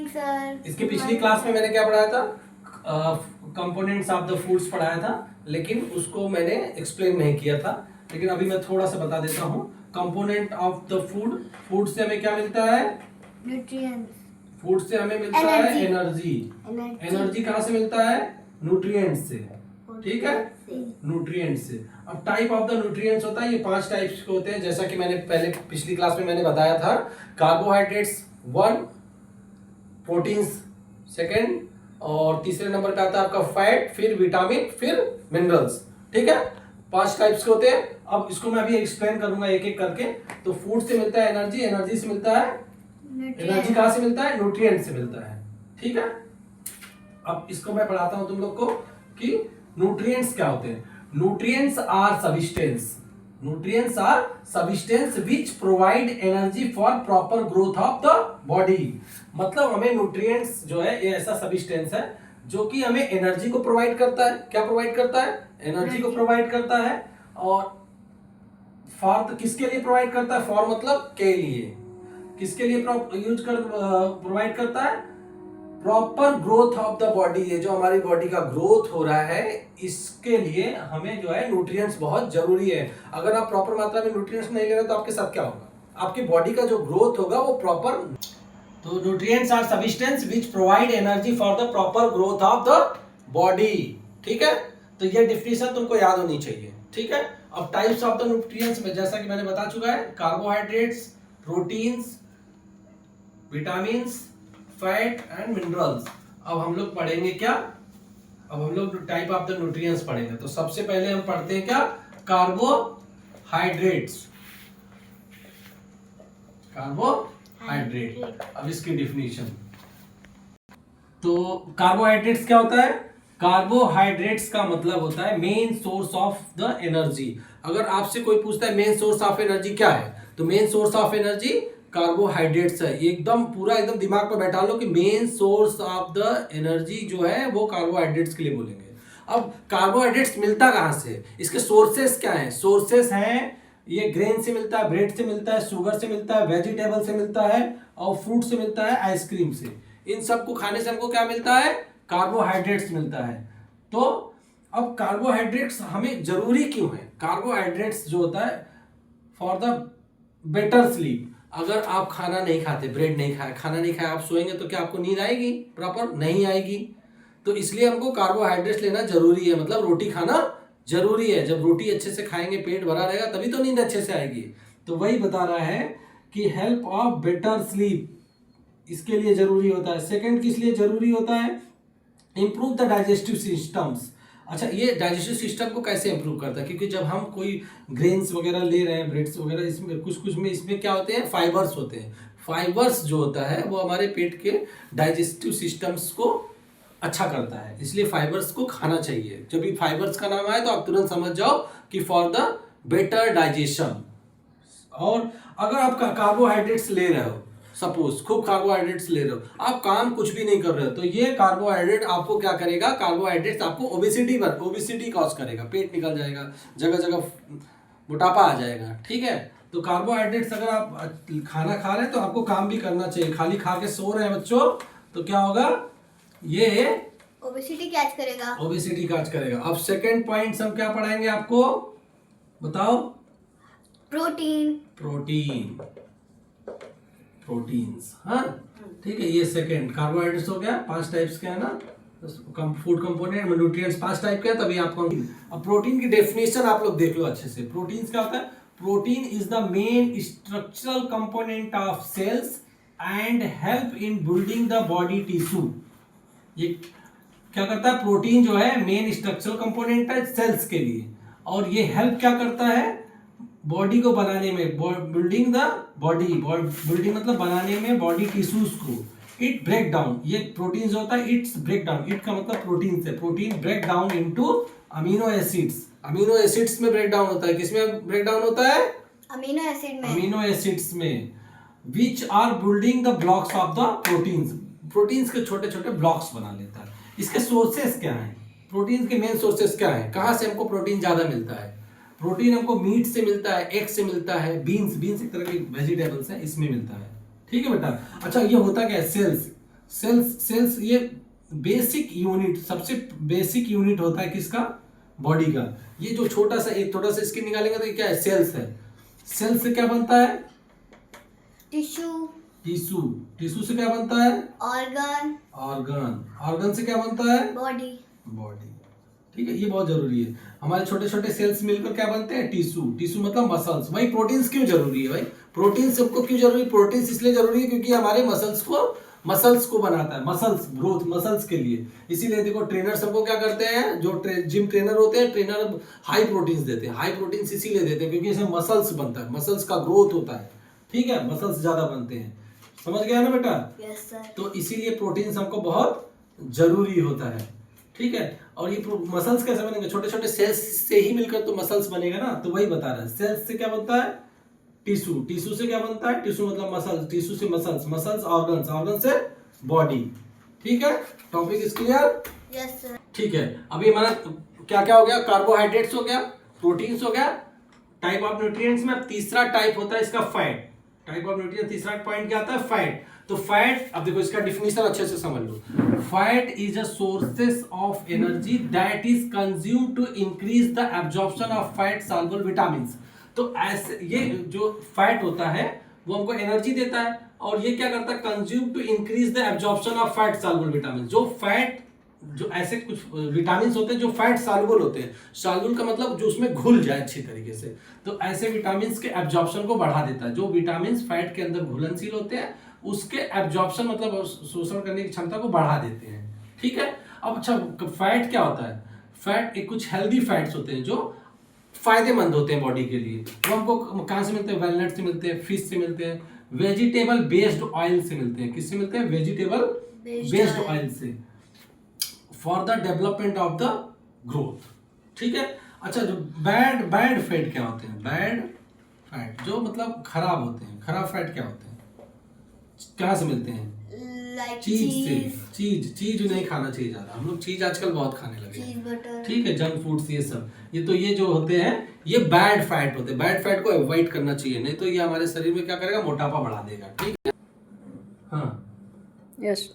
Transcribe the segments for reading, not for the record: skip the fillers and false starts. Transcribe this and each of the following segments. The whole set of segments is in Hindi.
सर। इसके पिछली क्लास में मैंने क्या पढ़ाया था, कंपोनेंट्स ऑफ द फूड्स पढ़ाया था, लेकिन उसको मैंने एक्सप्लेन नहीं किया था। लेकिन अभी मैं थोड़ा सा बता देता हूँ। Component of the food, food से हमें क्या मिलता है, न्यूट्रिएंट्स। फूड से हमें मिलता है एनर्जी। एनर्जी कहाँ से मिलता है, न्यूट्रिएंट्स से, ठीक है, न्यूट्रिएंट्स से। अब टाइप ऑफ द न्यूट्रिएंट्स होता है, ये 5 टाइप्स के होते हैं, जैसा कि मैंने पहले पिछली क्लास में मैंने बताया था। कार्बोहाइड्रेट्स 1, प्रोटीन्स सेकंड, और तीसरे नंबर पे आता है आपका फैट, फिर विटामिन, फिर मिनरल्स, ठीक है। 5 टाइप्स के होते हैं। अब इसको मैं अभी एक्सप्लेन करूंगा एक एक करके। तो फूड से मिलता है एनर्जी, एनर्जी से मिलता है, एनर्जी कहाँ से मिलता है, न्यूट्रिएंट से मिलता है, ठीक है। अब इसको मैं पढ़ाता हूं तुम लोग को कि न्यूट्रिएंट्स क्या होते हैं। Nutrients are substance, nutrients are substance which provide energy for proper growth of the body. मतलब हमें न्यूट्रिएंट्स जो है ये ऐसा सब्सटेंस है जो कि हमें एनर्जी को प्रोवाइड करता है। क्या प्रोवाइड करता है, एनर्जी को प्रोवाइड करता है। और फॉर किसके लिए प्रोवाइड करता है, फॉर मतलब के लिए, किसके लिए प्रोवाइड करता है, proper growth of the body. ये जो हमारी बॉडी का ग्रोथ हो रहा है, इसके लिए हमें जो है न्यूट्रिएंट्स बहुत जरूरी है। अगर आप प्रॉपर मात्रा में न्यूट्रिएंट्स नहीं ले रहे तो आपके साथ क्या होगा, आपकी बॉडी का जो ग्रोथ होगा वो प्रॉपर। तो nutrients are substance which provide energy for the proper growth of the body, ठीक है। तो ये डेफिनेशन तुमको याद होनी चाहिए, ठीक है। अब टाइप्स ऑफ द न्यूट्रिएंट्स में जैसा कि मैंने बता चुका है, carbohydrates, proteins, vitamins, fat and minerals. अब हम लोग पढ़ेंगे क्या, अब हम लोग टाइप ऑफ द न्यूट्रिएंट्स पढ़ेंगे। तो सबसे पहले हम पढ़ते हैं क्या, कार्बोहाइड्रेट्स। कार्बोहाइड्रेट, अब इसकी डिफिनीशन। तो कार्बोहाइड्रेट्स क्या होता है, कार्बोहाइड्रेट्स का मतलब होता है main source of the energy. अगर आपसे कोई पूछता है मेन सोर्स ऑफ एनर्जी क्या है, तो main source of energy carbohydrates है। एकदम पूरा एकदम दिमाग पर बैठा लो कि main source of the energy जो है वो कार्बोहाइड्रेट्स के लिए बोलेंगे। अब कार्बोहाइड्रेट्स मिलता कहाँ से, इसके सोर्सेस क्या हैं, सोर्सेस हैं ये ग्रेन से मिलता है, ब्रेड से मिलता है, शुगर से मिलता है, वेजिटेबल से मिलता है, और फ्रूट से मिलता है, आइसक्रीम से। इन सबको खाने से हमको क्या मिलता है, कार्बोहाइड्रेट्स मिलता है। तो अब कार्बोहाइड्रेट्स हमें जरूरी क्यों है, कार्बोहाइड्रेट्स जो होता है फॉर द बेटर स्लीप। अगर आप खाना नहीं खाते, ब्रेड नहीं खाए, खाना नहीं खाए, आप सोएंगे तो क्या आपको नींद आएगी, प्रॉपर नहीं आएगी। तो इसलिए हमको कार्बोहाइड्रेट्स लेना जरूरी है, मतलब रोटी खाना जरूरी है। जब रोटी अच्छे से खाएंगे, पेट भरा रहेगा, तभी तो नींद अच्छे से आएगी। तो वही बता रहा है कि हेल्प ऑफ बेटर स्लीप इसके लिए जरूरी होता है। सेकंड किस लिए जरूरी होता है, इंप्रूव द डाइजेस्टिव सिस्टम्स। अच्छा, ये डाइजेस्टिव सिस्टम को कैसे इंप्रूव करता है, क्योंकि जब हम कोई ग्रेन्स वगैरह ले रहे हैं, ब्रेड्स वगैरह, इसमें कुछ कुछ में इसमें क्या होते हैं, फाइबर्स होते हैं। फाइबर्स जो होता है वो हमारे पेट के डाइजेस्टिव सिस्टम्स को अच्छा करता है, इसलिए फाइबर्स को खाना चाहिए। जब भी फाइबर्स का नाम आए तो आप तुरंत समझ जाओ कि फॉर द बेटर डाइजेशन। और अगर आप कार्बोहाइड्रेट्स ले रहे हो, सपोज खूब कार्बोहाइड्रेट्स ले रहे हो, आप काम कुछ भी नहीं कर रहे हो, तो ये कार्बोहाइड्रेट आपको क्या करेगा, कार्बोहाइड्रेट्स आपको ओबेसिटी कॉज करेगा, पेट निकल जाएगा, जगह जगह मोटापा आ जाएगा, ठीक है। तो कार्बोहाइड्रेट्स अगर आप खाना खा रहे हैं तो आपको काम भी करना चाहिए। खाली खा के सो रहे हैं बच्चों तो क्या होगा, ये ओबेसिटी कैच करेगा, ओबेसिटी कैच करेगा। अब सेकंड पॉइंट हम क्या पढ़ाएंगे आपको, बताओ। प्रोटीन, प्रोटीन्स, हाँ ठीक है। ये सेकंड कार्बोहाइड्रेट्स हो गया, 5 टाइप्स के है ना, फूड कंपोनेंट, न्यूट्रिएंट्स 5 टाइप के हैं, तभी आपको। अब प्रोटीन की डेफिनेशन आप लोग देख लो अच्छे से। प्रोटीन क्या होता है, protein is the main structural component of cells and help in building the body tissue. ये क्या करता है, प्रोटीन जो है मेन स्ट्रक्चरल कंपोनेंट है सेल्स के लिए, और ये हेल्प क्या करता है, बॉडी को बनाने में, बिल्डिंग द बॉडी, बिल्डिंग मतलब बनाने में बॉडी टिश्यूज को। इट ब्रेक डाउन, ये प्रोटीन जो होता है इट्स ब्रेक डाउन, इट का मतलब प्रोटीन से, protein break down into amino acids. Amino acids में ब्रेक डाउन होता है, किसमें ब्रेक डाउन होता है, अमीनो एसिड में, अमीनो एसिड्स में, which are building the blocks of the proteins. Proteins के छोटे छोटे ब्लॉक्स बना लेता है। इसके सोर्सेस क्या हैं, प्रोटीन के मेन सोर्सेस क्या हैं, कहाँ से हमको प्रोटीन ज्यादा मिलता है। प्रोटीन हमको मीट से मिलता है, एग से मिलता है, बीन्स एक तरह की वेजिटेबल्स है, इसमें मिलता है, ठीक है बेटा। अच्छा, ये होता क्या है, सेल्स, सेल्स ये बेसिक यूनिट, सबसे बेसिक यूनिट होता है किसका, बॉडी का। ये जो छोटा सा एक छोटा सा स्किन निकालेंगे तो ये क्या है, सेल्स है। सेल्स से क्या बनता है, टिश्यू, टिश्यू, टिश्यू से क्या बनता है, ऑर्गन, ऑर्गन, ऑर्गन से क्या बनता है, बॉडी, बॉडी। ठीक है, ये बहुत जरूरी है। हमारे छोटे छोटे सेल्स मिलकर क्या बनते हैं, टिश्यू, टिश्यू मतलब मसल्स। भाई प्रोटीन्स क्यों जरूरी है, भाई प्रोटीन सबको क्यों जरूरी है, प्रोटीन्स इसलिए जरूरी है क्योंकि हमारे मसल्स को बनाता है, मसल्स ग्रोथ, मसल्स के लिए। इसीलिए देखो ट्रेनर सबको क्या करते हैं, जो जिम ट्रेनर होते हैं, ट्रेनर हाई प्रोटीन्स देते हैं। हाई प्रोटीन्स इसीलिए देते हैं क्योंकि इसमें मसल्स बनता है, मसल्स का ग्रोथ होता है। ठीक है, मसल्स ज्यादा बनते हैं, समझ गया ना बेटा। Yes sir. तो इसीलिए प्रोटीन हमको बहुत जरूरी होता है। ठीक है, और ये मसल्स कैसे बनेंगे, छोटे छोटे सेल्स से ही मिलकर तो मसल्स बनेगा ना। तो वही बता रहा है, सेल्स से क्या बनता है, टिश्यू, टिश्यू से क्या बनता है, टिश्यू मतलब मसल्स, टिश्यू से मसल्स, मसल्स ऑर्गन्स, ऑर्गन से बॉडी। ठीक है, topic is clear. Yes sir. ठीक है, अभी हमारा क्या क्या हो गया, कार्बोहाइड्रेट्स हो गया, प्रोटीन्स हो गया, टाइप ऑफ न्यूट्रिएंट्स में तीसरा टाइप होता है इसका फैट। टाइप ऑफ न्यूट्रिएंट तीसरा पॉइंट क्या आता है, फैट। तो फैट, अब देखो इसका डिफिनेशन अच्छे से समझ लो। Fat is a sources of energy that is consumed to increase the absorption of fat soluble vitamins. तो ऐसे ये जो फैट होता है वो हमको एनर्जी देता है, और ये क्या करता है, consume to increase the absorption of fat soluble vitamin. जो ऐसे कुछ विटामिन होते हैं जो फैट सॉल्युबल होते हैं, सॉल्युबल का मतलब जो उसमें घुल जाए अच्छी तरीके से, तो ऐसे विटामिन के एब्जॉर्प्शन को बढ़ा देता है। जो विटामिन फैट के अंदर घुलनशील होते हैं उसके एब्जॉर्प्शन मतलब शोषण करने की क्षमता को बढ़ा देते हैं। ठीक है, अब अच्छा फैट क्या होता है, फैट एक कुछ हेल्दी फैट्स होते हैं जो फायदेमंद होते हैं बॉडी के लिए। वो हमको कहाँ से मिलते हैं, वेलनट से मिलते हैं, फिश से मिलते हैं, वेजिटेबल बेस्ड ऑयल से मिलते हैं। किससे मिलते हैं, वेजिटेबल बेस्ड ऑयल से, for the development of the growth. ठीक है, अच्छा जो बैड फैट क्या होते हैं, बैड फैट जो मतलब खराब होते हैं, खराब फैट क्या होते हैं, कहाँ से मिलते हैं, लाइक चीज से। चीज नहीं खाना चाहिए ज्यादा, हम लोग चीज आजकल बहुत खाने लगे चीज, हैं। बटर। ठीक है, जंक फूड्स ये सब, ये जो होते हैं ये बैड फैट होते हैं। बैड फैट को अवॉइड करना चाहिए, नहीं तो ये हमारे शरीर में क्या करेगा, मोटापा बढ़ा देगा। ठीक है, हाँ yes.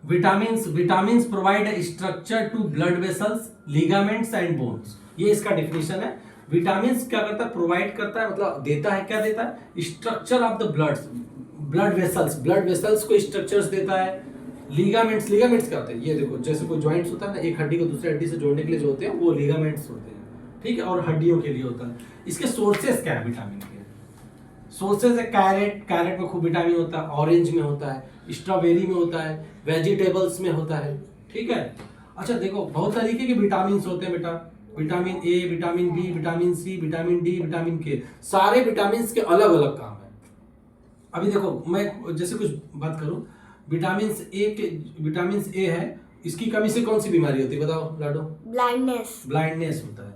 Vitamins provide structure to blood vessels, ligaments and bones. ये इसका डिफिनेशन है। विटामिन्स क्या करता है, प्रोवाइड करता है, मतलब देता है, क्या देता है, structure of the blood vessels को स्ट्रक्चर्स देता है। लिगामेंट्स क्या होते हैं, ये देखो जैसे कोई जॉइंट्स होता है ना, एक हड्डी को दूसरी हड्डी से जोड़ने के लिए जो होते हैं वो लिगामेंट्स होते हैं। ठीक है, और हड्डियों के लिए होता है। इसके सोर्सेस क्या है विटामिन के, सोर्सेज है कैरेट में खूब विटामिन होता है, ऑरेंज में होता है, स्ट्रॉबेरी में होता है, वेजिटेबल्स में होता है। ठीक है, अच्छा देखो बहुत तरीके के विटामिन होते हैं बेटा, vitamin A, vitamin B, vitamin C, vitamin D, vitamin K, सारे विटामिन के अलग अलग काम है। अभी देखो मैं जैसे कुछ बात करूं, विटामिन ए है, इसकी कमी से कौन सी बीमारी होती है बताओ लाडो, ब्लाइंडनेस होता है।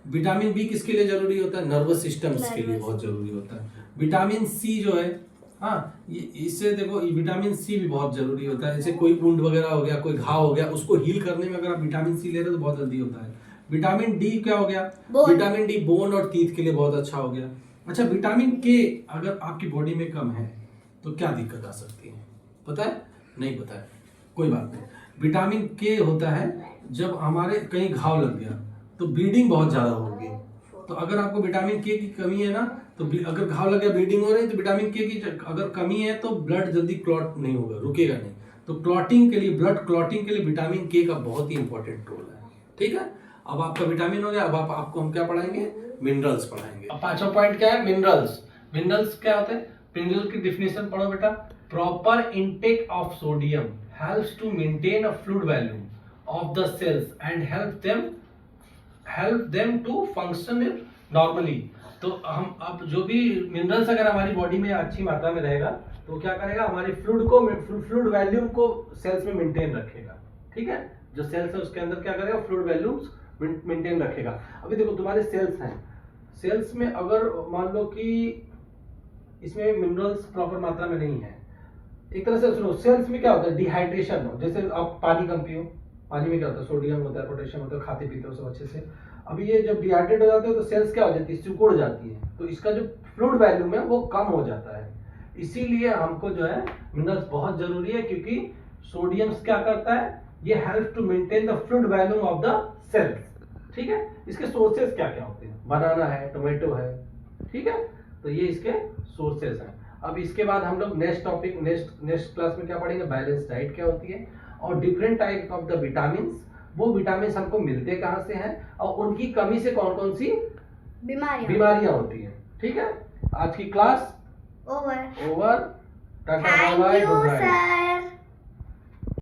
विटामिन बी किसके लिए जरूरी होता है, नर्वस सिस्टम्स के लिए बहुत जरूरी होता है। विटामिन सी जो है, हाँ इससे देखो विटामिन सी भी बहुत जरूरी होता है। जैसे कोई वुंड वगैरह हो गया, कोई घाव हो गया, उसको हील करने में अगर आप विटामिन सी ले रहे हो तो बहुत जल्दी होता है। विटामिन डी क्या हो गया, विटामिन डी बोन और टीथ के लिए बहुत अच्छा हो गया। अच्छा विटामिन के अगर आपकी बॉडी में कम है तो क्या दिक्कत आ सकती है, पता है, नहीं पता है, कोई बात नहीं। विटामिन के होता है जब हमारे कहीं घाव लग गया तो ब्लीडिंग बहुत ज्यादा होगी। तो अगर आपको विटामिन के की कमी है ना, तो अगर घाव लग गया ब्लीडिंग हो रही है तो विटामिन के की अगर कमी है तो ब्लड जल्दी क्लॉट नहीं होगा, रुकेगा नहीं। तो क्लॉटिंग के लिए, ब्लड क्लॉटिंग के लिए विटामिन के का बहुत ही इंपॉर्टेंट रोल है। ठीक है, अब आपका विटामिन हो गया, अब आपको हम क्या पढ़ाएंगे, मिनरल्स पढ़ाएंगे। अब पांचवा पॉइंट क्या है, मिनरल्स क्या होते हैं, मिनरल की डिफिनेशन पढ़ो बेटा। Proper intake of sodium helps to maintain a fluid volume of the cells and help them to function normally. तो हम अब जो भी मिनरल्स अगर हमारी बॉडी में अच्छी मात्रा में रहेगा तो क्या करेगा, हमारे फ्लूइड वैल्यूम को सेल्स में मेंटेन रखेगा। ठीक है, जो सेल्स है उसके अंदर क्या करेगा, फ्लूइड वैल्यूम्स मेंटेन रखेगा। अभी देखो तुम्हारे सेल्स हैं, सेल्स में अगर मान लो कि इसमें मिनरल्स प्रॉपर मात्रा में नहीं है, एक तरह से सुनो, सेल्स में क्या होता है, डिहाइड्रेशन हो, जैसे आप पानी कम पियो, पानी में क्या होता है, सोडियम होता है, पोटेशियम होता है, खाते पीते हो सब अच्छे से। अभी ये जब डिहाइड्रेट हो जाते हो तो सेल्स क्या हो जाती है, सिकुड़ जाती है, तो इसका जो फ्लूइड वैल्यूम है वो कम हो जाता है। इसीलिए हमको जो है मिनरल्स बहुत जरूरी है, क्योंकि सोडियम क्या करता है, ये help to maintain the fluid volume of the cells. ठीक है, इसके सोर्सेस क्या क्या होते हैं, बनाना है, टोमेटो है, ठीक है, तो ये इसके सोर्सेस हैं। अब इसके बाद हम लोग नेक्स्ट टॉपिक नेक्स्ट क्लास में क्या पढ़ेंगे, बैलेंस डाइट क्या होती है और different type of the vitamin, वो विटामिन हमको मिलते कहाँ से हैं और उनकी कमी से कौन कौन सी बीमारियां होती हैं। ठीक है, आज की क्लास ओवर। ओवर। टाटा bye thank bye, you good night. Sir.